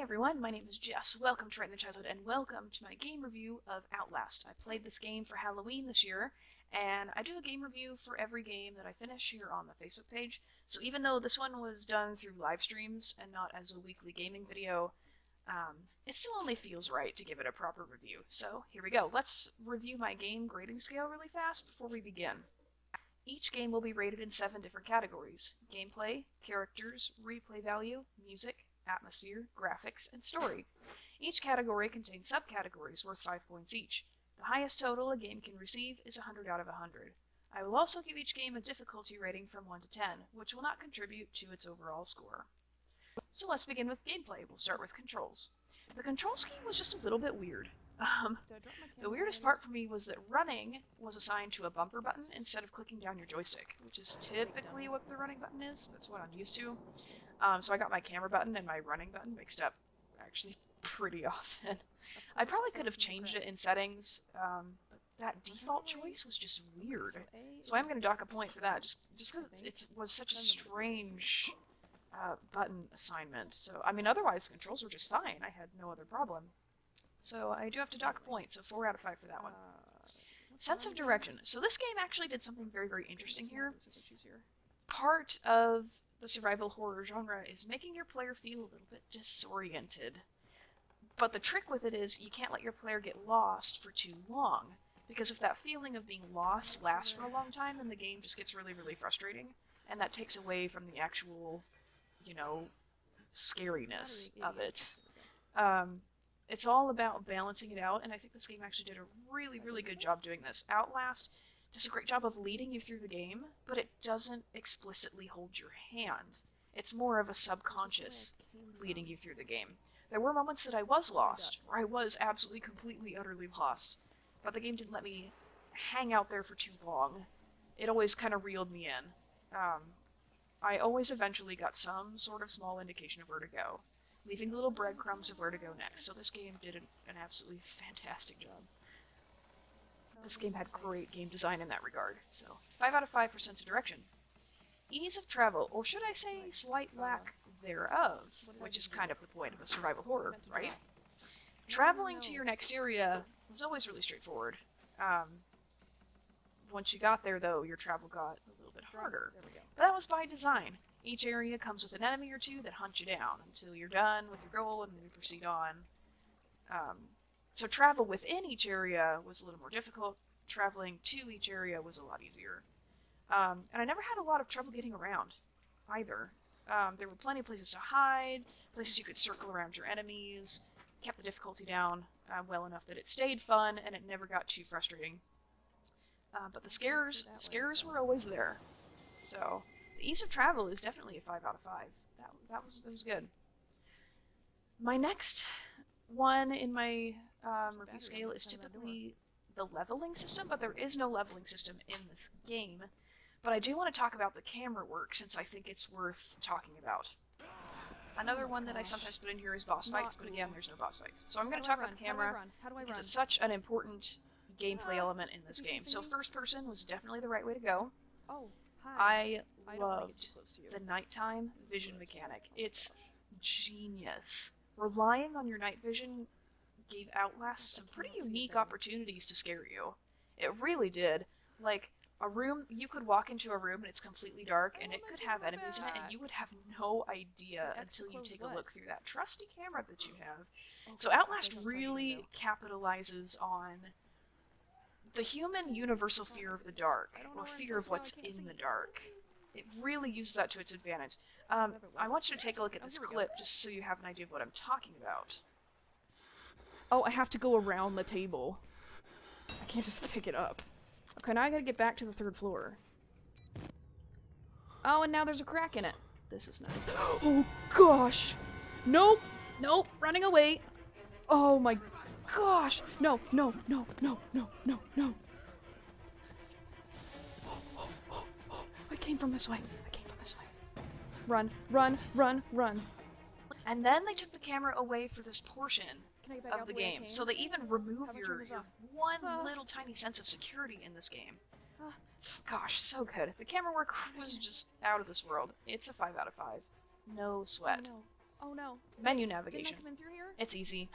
everyone, my name is Jess. Welcome to Right in the Childhood, and welcome to my game review of Outlast. I played this game for Halloween this year, and I do a game review for every game that I finish here on the Facebook page. So even though this one was done through live streams and not as a weekly gaming video, it still only feels right to give it a proper review. So here we go. Let's review my game grading scale really fast before we begin. Each game will be rated in 7 different categories: gameplay, characters, replay value, music, atmosphere, graphics, and story. Each category contains subcategories worth 5 points each. The highest total a game can receive is 100 out of 100. I will also give each game a difficulty rating from 1 to 10, which will not contribute to its overall score. So let's begin with gameplay. We'll start with controls. The control scheme was just a little bit weird. The weirdest part for me was that running was assigned to a bumper button instead of clicking down your joystick, which is typically what the running button is. That's what I'm used to. So I got my camera button and my running button mixed up actually pretty often. I probably could have changed it in settings, but that default choice was just weird. So I'm going to dock a point for that, just because it was such a strange button assignment. So, I mean, otherwise the controls were just fine. I had no other problem. So I do have to dock a point, so 4 out of 5 for that one. Sense of direction. So this game actually did something very, very interesting here. Part of the survival horror genre is making your player feel a little bit disoriented. But the trick with it is you can't let your player get lost for too long, because if that feeling of being lost lasts for a long time, then the game just gets really, really frustrating, and that takes away from the actual, scariness of it. It's all about balancing it out, and I think this game actually did a really, really good job doing this. Outlast does a great job of leading you through the game, but it doesn't explicitly hold your hand. It's more of a subconscious leading you through the game. There were moments that I was lost, or I was absolutely, completely, utterly lost, but the game didn't let me hang out there for too long. It always kind of reeled me in. I always eventually got some sort of small indication of where to go, leaving little breadcrumbs of where to go next. So this game did an absolutely fantastic job. This game had great game design in that regard. So 5 out of 5 for sense of direction. Ease of travel, or should I say slight lack thereof, which is kind of the point of a survival horror, right? Traveling to your next area was always really straightforward. Once you got there, though, your travel got a little bit harder. But that was by design. Each area comes with an enemy or two that hunt you down until you're done with your goal and you proceed on. So travel within each area was a little more difficult. Traveling to each area was a lot easier. And I never had a lot of trouble getting around, either. There were plenty of places to hide, places you could circle around your enemies, kept the difficulty down well enough that it stayed fun and it never got too frustrating. But the scares were always there. So the ease of travel is definitely a 5 out of 5. That was good. My next one in my review scale is typically the leveling system, but there is no leveling system in this game. But I do want to talk about the camera work, since I think it's worth talking about. Another one that I sometimes put in here is boss fights, but again, there's no boss fights. So I'm going to talk about the camera, because it's such an important gameplay element in this game. So first person was definitely the right way to go. I loved the nighttime vision mechanic. It's genius. Relying on your night vision gave Outlast some pretty unique opportunities to scare you. It really did. Like, a room, you could walk into a room and it's completely dark and it could have enemies in it and you would have no idea until you take a look through that trusty camera that you have. So Outlast really capitalizes on the human universal fear of the dark, or fear of what's in the dark. It really uses that to its advantage. I want you to take a look at this clip just so you have an idea of what I'm talking about. Oh, I have to go around the table. I can't just pick it up. Okay, now I gotta get back to the 3rd floor. Oh, and now there's a crack in it. This is nice. Oh, gosh! Nope! Nope! Running away! Oh my gosh! No, no, no, no, no, no, no! I came from this way. Run, run, run, run. And then they took the camera away for this portion of the game. So they even remove your one little tiny sense of security in this game. Gosh, so good. The camera work was just out of this world. It's a 5 out of 5. No sweat. Oh no. Menu Wait, navigation. Didn't I come in through here? It's easy.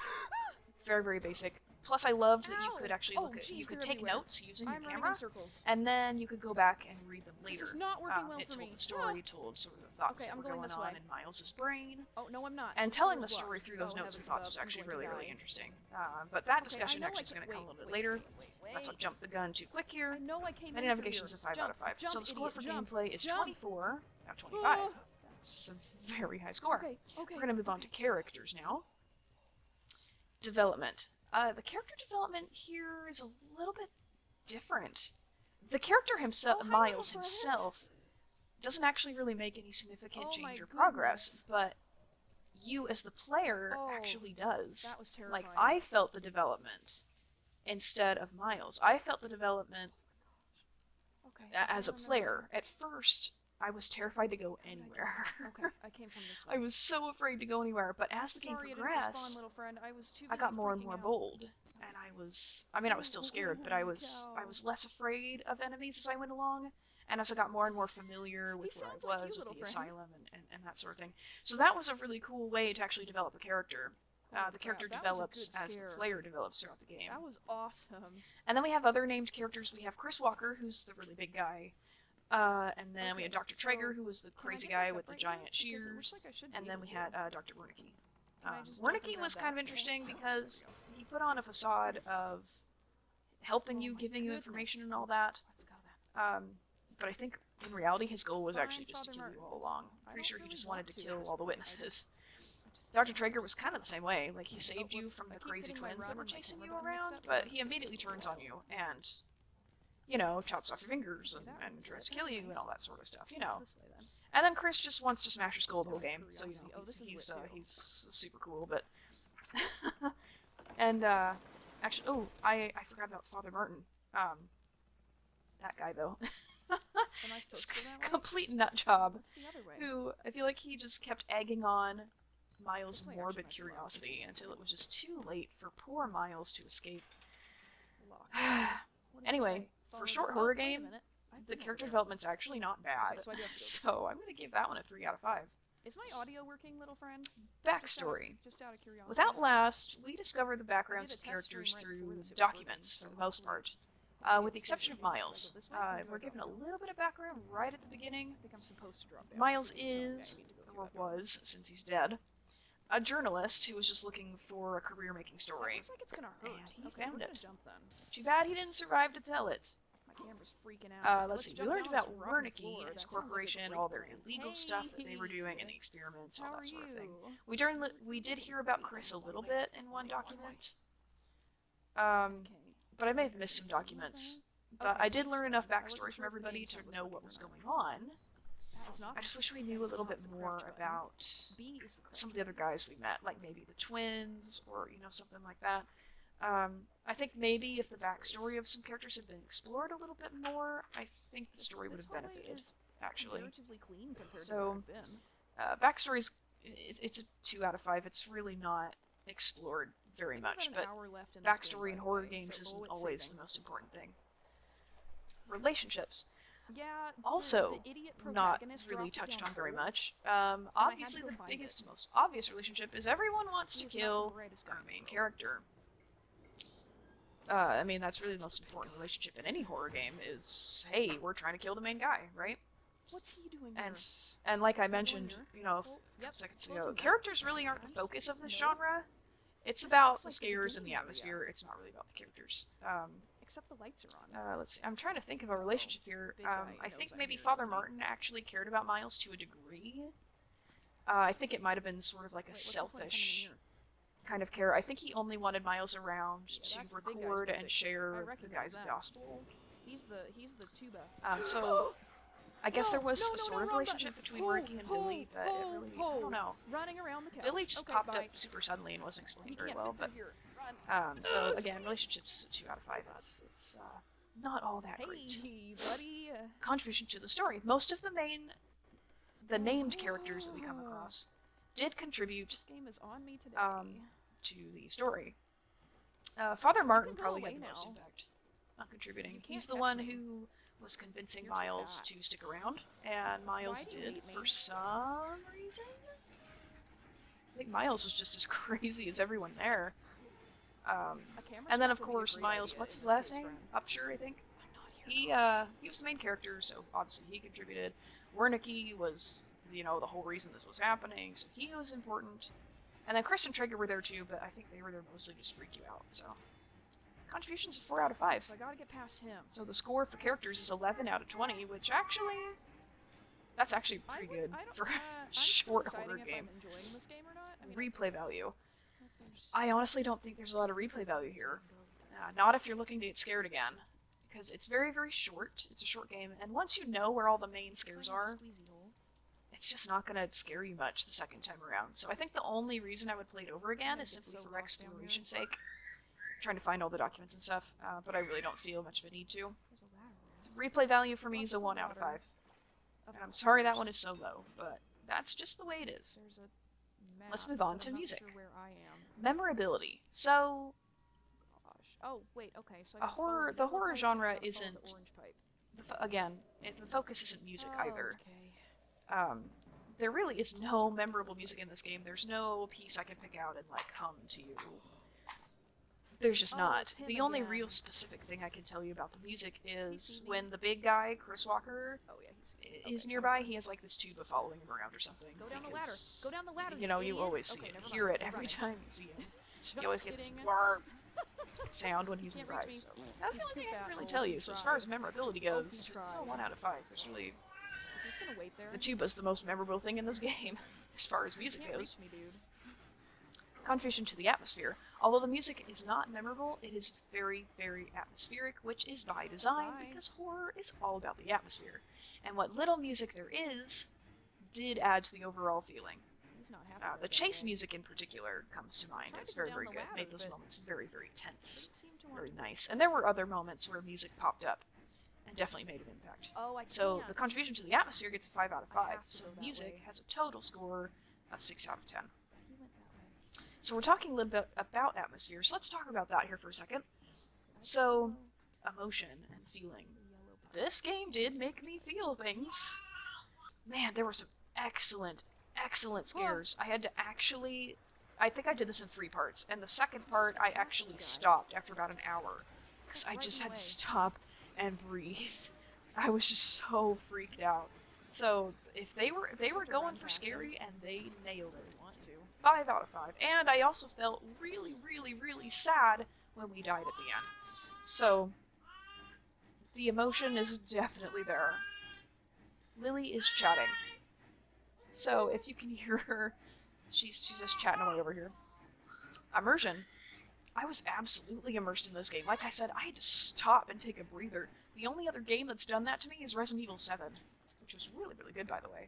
Very, very basic. Plus, I loved that you Ow! could actually Oh, look at, geez, you could they're take everywhere. notes using I'm your running camera, in circles. and then you could go back and read them later. This is not working well it for told me. the story, told sort of the thoughts Okay, that I'm were going going this on way. in Miles's brain. Oh, no, I'm not. And telling the Door's story blocked. through those Oh, notes and heavens thoughts was above, I'm actually going to really, die. really interesting. But that discussion I know actually I is going to can't- come a little bit wait, later. wait. Let's not jump the gun too quick here. I know I came Menu in navigation's a through 5 here. out of 5. Jump, So the score idiot, for jump, gameplay is jump. 24 out of 25. Oh. That's a very high score. Okay, okay. We're going to move on to characters now. Development. The character development here is a little bit different. The character himself, Oh, hi, Miles little friend. himself, doesn't actually really make any significant Oh, my change or progress, goodness. but you as the player Oh, actually does. That was terrifying. Like, I felt the development instead of Miles. I felt the development Okay. as a I don't player. At first, I was terrified to go anywhere. remember. Okay, I came from this way. I was so afraid to go anywhere, but as the game Sorry, I didn't respond, progressed, little friend. I was too I busy got more and freaking more out. bold, and I was still scared, but I was less afraid of enemies as I went along, and as I got more and more familiar with where sounds I like you, was, with little the friend. asylum and that sort of thing. So that was a really cool way to actually develop a character. Holy The character crap, that was a develops good as the scare. player develops throughout the game. That was awesome. And then we have other named characters. We have Chris Walker, who's the really big guy. And then we had Dr. so Traeger, who was the Can I crazy get back guy up with the right now? giant Because it shears. looks like I should And be then able we to. had Dr. Wernicke. Can I just jump and Wernicke grab was that? kind of interesting Okay. because he put on a facade of helping Oh you, my giving you goodness. information and all that. Let's go then. But I think in reality his goal was Fine, actually just to Father kill you Martin. all along. I Pretty don't sure he really just wanted want to to at kill this all the point. witnesses. Just- Dr. Traeger was kind of the same way. Like, he saved you whoops. from the I keep crazy hitting my twins that run were and my chasing you camera got mixed around, up. but he immediately turns on you and, you know, chops off your fingers Okay, that and was- tries to that kill was you and nice. all that sort of stuff, you What's know. this way then? And then Chris just wants to smash your skull the whole Just out game, of so, you know, curiosity. Oh, he's, this is he's, lit, too. he's super cool, but... and, actually, oh, I forgot about Father Martin. That guy, though. Am I supposed to go that way? Complete nut job. What's the other way? Who, I feel like he just kept egging on Miles' This way morbid actually might be locked. curiosity until it was just too late for poor Miles to escape. Locked. What does it Anyway, say? for Follow short the- horror wait a game, minute. I've the been over character there. development's actually not bad. Okay, so I do have to go. So I'm gonna give that one a 3 out of 5. Is my audio working, little friend? Backstory. Just out of curiosity. With Outlast, we discover the backgrounds I of did a test characters stream right before through this, it was documents working, for the so most hopefully part. With the exception of Miles. Do I go this way, or do I We're go given a down? little bit of background right at the beginning. I think I'm supposed to drop down. Miles Okay, so, okay, I is, need to go through or that door. was, since he's dead, a journalist who was just looking for a career-making That story. looks like it's gonna hurt. And he Okay, found we're gonna it. jump then. Too bad he didn't survive to tell it. My camera's freaking out. Let's see, we jump learned down this about rotten Wernicke floor. and his That sounds like a corporation, great all their plan. illegal stuff that they were doing and the Hey, experiments, all how that are sort of thing. you? We did hear about Chris a little bit in one document. But Okay. I may have missed some documents. But Okay, I did that's learn fine. enough I wasn't backstory sure from if the everybody game to sound was know working what or was not. going on. That is not. I just wish we knew a little bit more Crouch button. about B is the some of the other guys we met, like maybe the twins or, you know, something like that. I think maybe if the backstory of some characters had been explored a little bit more, I think the story would This have hallway benefited, is actually. comparatively clean compared to So, where I've been. Backstory's, it's a 2 out of 5. It's really not explored very I think much, we've but got an hour left in this game, backstory by in the horror way, games so isn't bullet always saving. the most important thing. Relationships. Yeah. Also, the idiot not protagonist really dropped touched down on very hole, much. had to Obviously, go the find biggest, it. most obvious relationship is everyone wants to He was not kill the brightest guy our in the main world. character. I mean, that's really the most important relationship in any horror game is, hey, we're trying to kill the main guy, right? What's he doing And, here? and like I mentioned, here. you know, a Oh, few yep, seconds closing ago, that. characters really aren't the I'm focus of this no. genre. It's This about looks the like the scares and the beginning area. atmosphere. It's not really about the characters. Except the lights are on. Let's see. I'm trying to think of a relationship here. Big guy I knows think I'm maybe here, Father doesn't he? Martin actually cared about Miles to a degree. I think it might have been sort of like a Wait, what's the point of coming in selfish here? kind of care. I think he only wanted Miles around Yeah, to that's the big guy's record and music. share I the recognize guy's that. gospel. He's the tuba. So I guess No, there was no, a no, sort no, of wrong relationship button. between Ho, Ricky and ho, Billy, but it ho, really, I ho. don't know. Running around the couch. Billy just Okay, popped bye. up super suddenly and wasn't explained You very can't well, fit but through here. Run. so again, relationships is a 2 out of 5. It's not all that great. Hey, buddy. Contribution to the story. Most of the named characters that we come across did contribute This game is on me today. to the story. Father Martin go probably away had the most now. impact on contributing. You can't He's the catch one me. who was convincing You're too Miles fat. to stick around, and Miles Why do you did hate me? for some reason. I think Miles was just as crazy as everyone there. A camera And then, shot of would be a course, great Miles, idea what's in his this last case, name? friend. Upshur, I think. I'm not here. He was the main character, so obviously he contributed. Wernicke was, the whole reason this was happening, so he was important. And then Chris and Traeger were there too, but I think they were there mostly just freak you out, so. Contributions of 4 out of 5. So I gotta get past him. So the score for characters is 11 out of 20, which actually, that's actually pretty good for a short horror game. I'm enjoying this game or not. I mean, Replay value. there's- I honestly don't think there's a lot of replay value here. Not if you're looking to get scared again, because it's very, very short. It's a short game, and once you know where all the main scares are, Squeezy hole. it's just not going to scare you much the second time around. So I think the only reason I would play it over again is simply for exploration's sake. Trying to find all the documents and stuff, but I really don't feel much of a need to. There's a ladder. So replay value for me is a 1 out of 5. And I'm sorry that one is so low, but that's just the way it is. There's a map, Let's move on but to I'm not music. Sure where I am. Memorability. So Gosh. Oh wait. Okay. So I A gotta follow horror- the yellow horror pipe, genre I gotta follow isn't- the orange pipe. the focus isn't music Oh, either. Okay. There really is no memorable music in this game. There's no piece I can pick out and like hum to you. There's just Oh, not. it's him The only again. real specific thing I can tell you about the music is see me? when the big guy, Chris Walker, Oh yeah. is nearby, he has like this tuba following him around or something. Go down the ladder. because, Go down the ladder. You know, you idiots. always Okay, never hear mind. it We're every running. time you see him. Just You always get this kidding. blarb sound when he's Can't nearby. reach me. So that's the He's only too thing I fat. can really Oh, tell he you. So as tried. far as memorability Oh, he goes, it's a tried. 1 out of 5. There's really Is he just gonna wait there? the tuba's the most memorable thing in this game as far as music Can't goes. reach me, dude. Contribution to the atmosphere. Although the music is not memorable, it is very, very atmospheric, which is by design Bye. because horror is all about the atmosphere. And what little music there is did add to the overall feeling. He's not happy. The right chase now. music in particular comes to mind. Tried It's to go very, down very the good. Made ladder, those but- moments very, very tense. Didn't seem to want Very to. nice. And there were other moments where music popped up and definitely made an impact. Oh, I So can't. the contribution to the atmosphere gets a 5 out of I 5. have to So go that music way. has a total score of 6 out of 10. He went that way. So we're talking a little bit about atmosphere, so let's talk about that here for a second. So, emotion and feeling. The yellow pipe. This game did make me feel things. Man, there were some excellent, excellent scares. I had to actually... I think I did this in 3 parts, and the second part I actually stopped after about an hour. Because I Right just in the had to way. stop and breathe. I was just so freaked out. So, if they were Except going to run for past him. scary, and they nailed it. Want to. 5 out of 5. And I also felt really, really, really sad when we died at the end. So, the emotion is definitely there. Lily is chatting. So, if you can hear her, she's just chatting away over here. Immersion. I was absolutely immersed in this game. Like I said, I had to stop and take a breather. The only other game that's done that to me is Resident Evil 7, which was really, really good, by the way.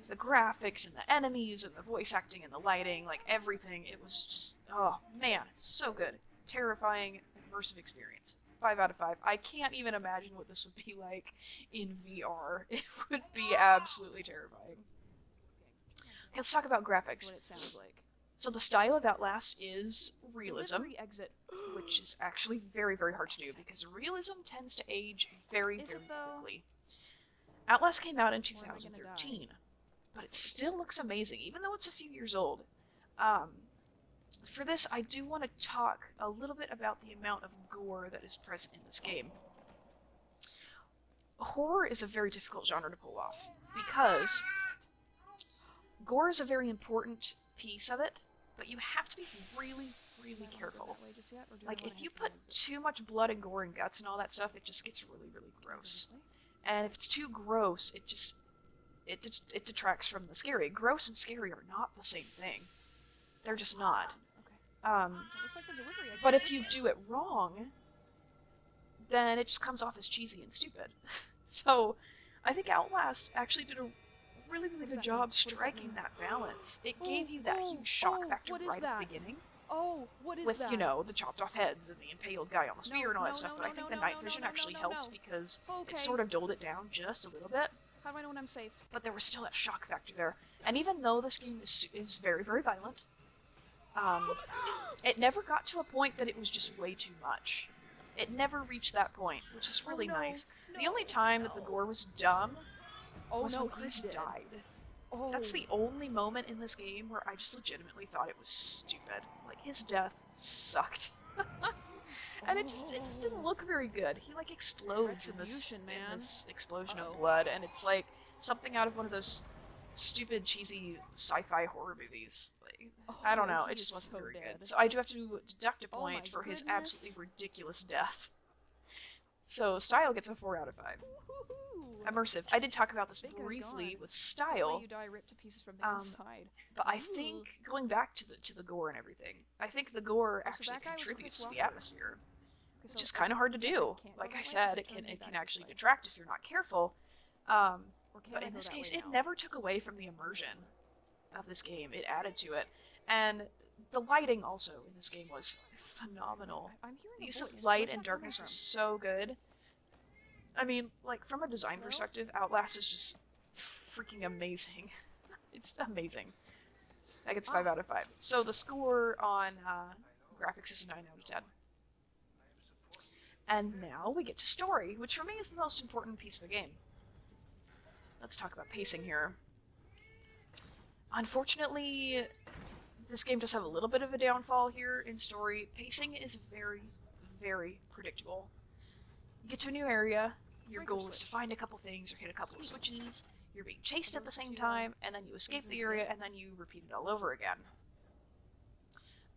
The graphics and the enemies and the voice acting and the lighting, like everything, it was just, oh man, so good. Terrifying, immersive experience. 5 out of 5. I can't even imagine what this would be like in VR. It would be absolutely terrifying. Okay, let's talk about That's graphics. what it sounds like. So the style of Outlast is realism, Delivery exit. which is actually very, very hard to do because realism tends to age very, Is very it, though? quickly. Outlast came out in Or am I gonna die? 2013, but it still looks amazing, even though it's a few years old. For this, I do want to talk a little bit about the amount of gore that is present in this game. Horror is a very difficult genre to pull off because gore is a very important piece of it, but you have to be really, really Do I wanna go careful. that way just yet, or do I Like, wanna if you head for put the exit? too much blood and gore and guts and all that stuff, it just gets really, really gross. This way? And if it's too gross, it detracts from the scary. Gross and scary are not the same thing. They're just not. Okay. Um, That looks like the delivery exit. but if you do it wrong, then it just comes off as cheesy and stupid. So, I think Outlast actually did a really, really does good that job mean? What does that striking mean? that balance. It Oh, gave you that oh, huge shock oh, factor what is right at that? the beginning. Oh, what is With, that? you know, the chopped off heads and the impaled guy on the spear and all that stuff, but I think the night vision actually helped because Okay. it sort of dulled it down just a little bit, How do I know when I'm safe? but there was still that shock factor there. And even though this game is very, very violent, it never got to a point that it was just way too much. It never reached that point, which is really no, nice. The no, only time that the no. gore was dumb Oh was no, when Chris Chris did. died. Oh. That's the only moment in this game where I just legitimately thought it was stupid. Like, his death sucked. And it just didn't look very good. He, like, explodes in this explosion of blood, and it's like something out of one of those stupid, cheesy sci-fi horror movies. Like, I don't know, it just wasn't very good. So I do have to deduct a point for his absolutely ridiculous death. So style gets a 4 out of 5. Immersive. I did talk about this briefly with style. You die ripped to pieces from the inside. But I think, going back to the gore and everything, I think the gore actually contributes to the atmosphere, which is kind of hard to do. Like I said, it can actually detract if you're not careful. But in this case, it never took away from the immersion of this game. It added to it. And the lighting also in this game was phenomenal. The use of light and darkness was so good. I mean, like, from a design perspective, Outlast is just freaking amazing. It's amazing. That gets 5 out of 5. So the score on graphics is a 9 out of 10. And now we get to story, which for me is the most important piece of a game. Let's talk about pacing here. Unfortunately, this game does have a little bit of a downfall here in story. Pacing is very, very predictable. You get to a new area, your goal is to find a couple things or hit a couple of switches, you're being chased at the same time, and then you escape the area, and then you repeat it all over again.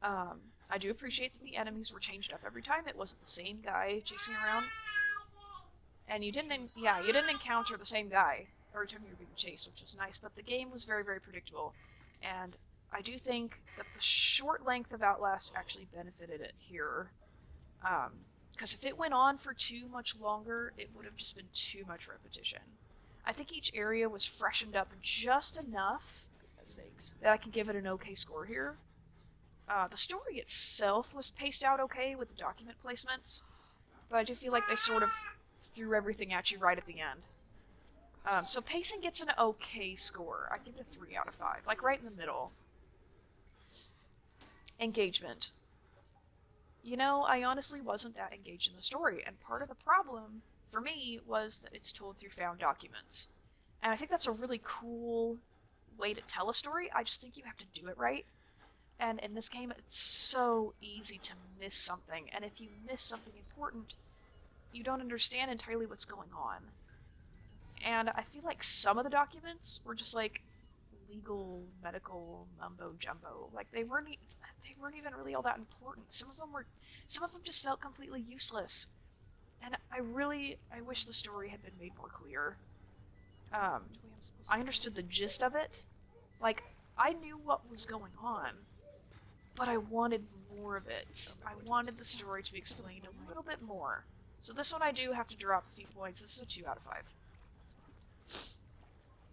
I do appreciate that the enemies were changed up every time. It wasn't the same guy chasing around. And you didn't encounter the same guy every time you were being chased, which was nice, but the game was very, very predictable. And I do think that the short length of Outlast actually benefited it here. Because if it went on for too much longer, it would have just been too much repetition. I think each area was freshened up just enough that I can give it an okay score here. The story itself was paced out okay with the document placements, but I do feel like they sort of threw everything at you right at the end. So pacing gets an okay score. I give it a 3 out of 5, like right in the middle. Engagement. You know, I honestly wasn't that engaged in the story, and part of the problem for me was that it's told through found documents. And I think that's a really cool way to tell a story. I just think you have to do it right. And in this game, it's so easy to miss something, and if you miss something important, you don't understand entirely what's going on. And I feel like some of the documents were just like legal, medical mumbo jumbo. Like they weren't even really all that important. Some of them just felt completely useless. And I wish the story had been made more clear. I understood the gist of it. Like, I knew what was going on, but I wanted more of it. I wanted the story to be explained a little bit more. So this one I do have to drop a few points. This is a 2 out of 5.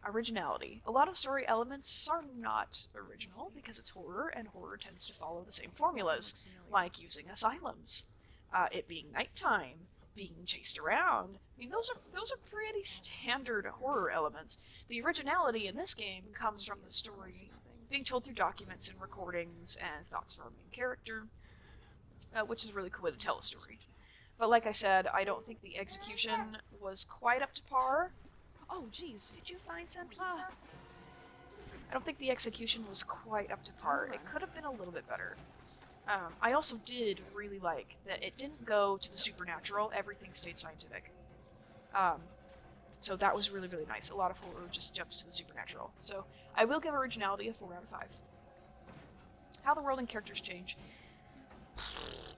Originality. A lot of story elements are not original because it's horror, and horror tends to follow the same formulas, like using asylums, it being nighttime, being chased around. I mean, those are pretty standard horror elements. The originality in this game comes from the story being told through documents and recordings and thoughts from our main character, which is a really cool way to tell a story. But like I said, I don't think the execution was quite up to par. Oh, jeez, did you find some pizza? I don't think the execution was quite up to par. It could have been a little bit better. I also did really like that it didn't go to the supernatural, everything stayed scientific. So that was really, really nice. A lot of horror just jumps to the supernatural. So I will give originality a 4 out of 5. How the world and characters change.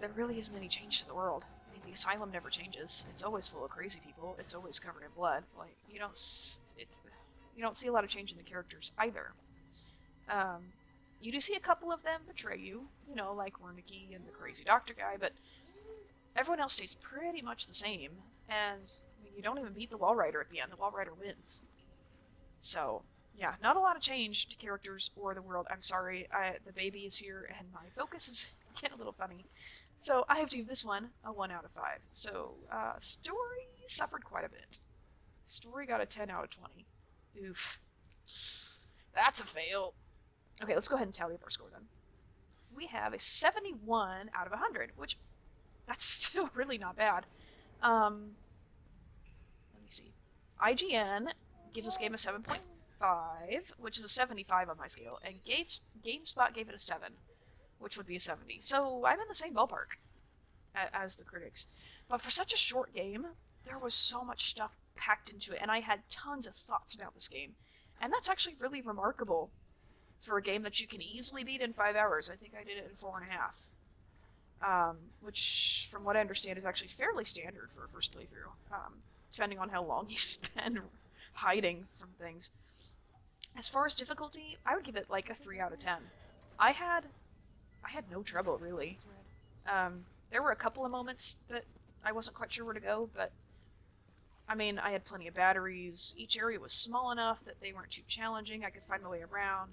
There really isn't any change to the world. I mean, the asylum never changes. It's always full of crazy people. It's always covered in blood. Like, you don't see a lot of change in the characters either. You do see a couple of them betray you, you know, like Wernicke and the crazy doctor guy, but everyone else stays pretty much the same, and I mean, you don't even beat the Wall Rider at the end. The Wall Rider wins. So, yeah, not a lot of change to characters or the world. I'm sorry, the baby is here, and my focus is getting a little funny. So I have to give this one a 1 out of 5. So, story suffered quite a bit. Story got a 10 out of 20. Oof. That's a fail. Okay, let's go ahead and tally up our score then. We have a 71 out of 100, which, that's still really not bad. Let me see. IGN gives this game a 7.1 5, which is a 75 on my scale, and GameSpot gave it a 7, which would be a 70. So I'm in the same ballpark as the critics. But for such a short game, there was so much stuff packed into it, and I had tons of thoughts about this game. And that's actually really remarkable for a game that you can easily beat in 5 hours. I think I did it in 4.5. Which, from what I understand, is actually fairly standard for a first playthrough, depending on how long you spend hiding from things. As far as difficulty, I would give it like a 3 out of 10. I had no trouble, really. There were a couple of moments that I wasn't quite sure where to go, but I mean, I had plenty of batteries. Each area was small enough that they weren't too challenging. I could find my way around.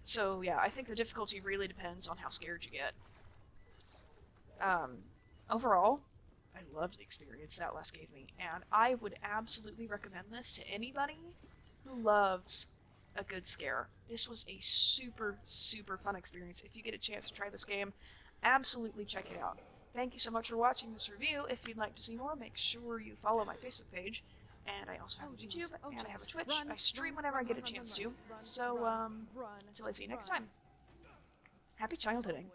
So yeah, I think the difficulty really depends on how scared you get. Overall, I loved the experience that Outlast gave me, and I would absolutely recommend this to anybody who loves a good scare. This was a super, super fun experience. If you get a chance to try this game, absolutely check it out. Thank you so much for watching this review. If you'd like to see more, make sure you follow my Facebook page. And I also have a YouTube, and I have a Twitch. I stream whenever I get a chance to. So, until I see you next time, happy childhooding.